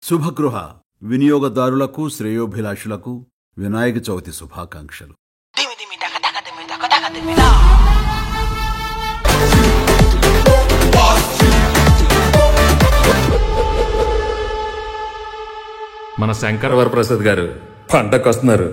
శుభగృహ వినియోగదారులకు శ్రేయోభిలాషులకు వినాయక చవితి శుభాకాంక్షలు. మన శంకర్ వరప్రసాద్ గారు పంటకు వస్తున్నారు.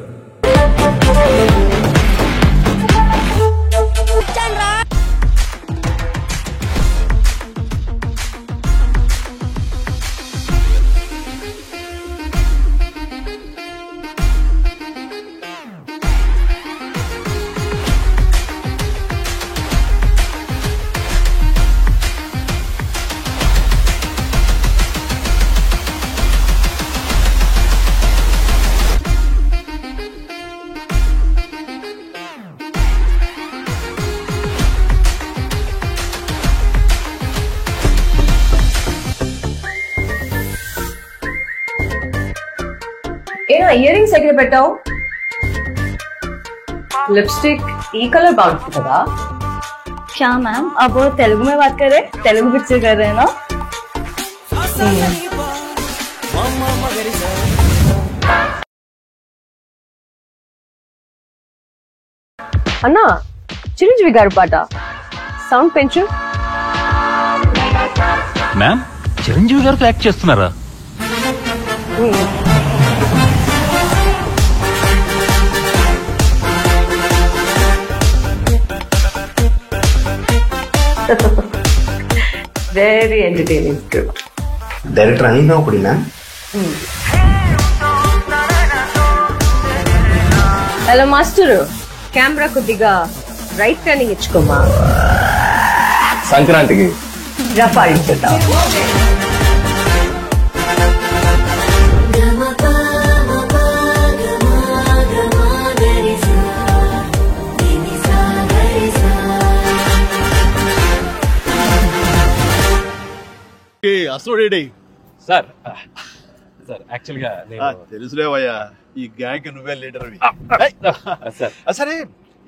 ఇయర్ రింగ్స్ ఎక్కడ పెట్టావు? लिपस्टिक ई कलर बांटती था क्या मैम? अब वो तेलुगु में बात कर रहे, तेलुगु पिक्चर कर रहे हैं ना? अन्ना చిరంజీవి గారు పాట సౌండ్ పెంచు. మ్యామ్ చిరంజీవి గారు యాక్ట్ చేస్తున్నారా? Very entertaining script. Director Anil ఒకడినా? హలో మాస్టర్, కెమెరా కొద్దిగా రైట్ టర్నింగ్ ఇచ్చుకోమా. సంక్రాంతికి రఫ్ ఆడించేద్దాం. అసలు సార్ సార్ యాక్చువల్గా తెలుసులేవయ్యా, ఈ గ్యాంగ్ నువ్వే లీడర్. సరే,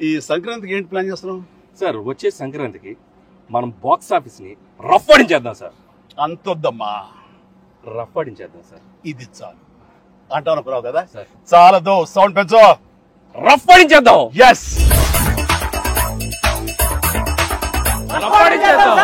ఈ సంక్రాంతికి ఏంటి ప్లాన్ చేస్తున్నావు? సార్ వచ్చే సంక్రాంతికి మనం బాక్స్ ఆఫీస్ ని రఫ్ ఆడించేద్దాం సార్. అంతొద్దమ్మా, రఫ్ ఆడించేద్దాం సార్. ఇది చాలు అంటావు అనుకున్నావు కదా సార్. చాలదు, సౌండ్ పెంచు. రఫ్ ఆడించేద్దాం. Yes, rough ఆడించేద్దాం.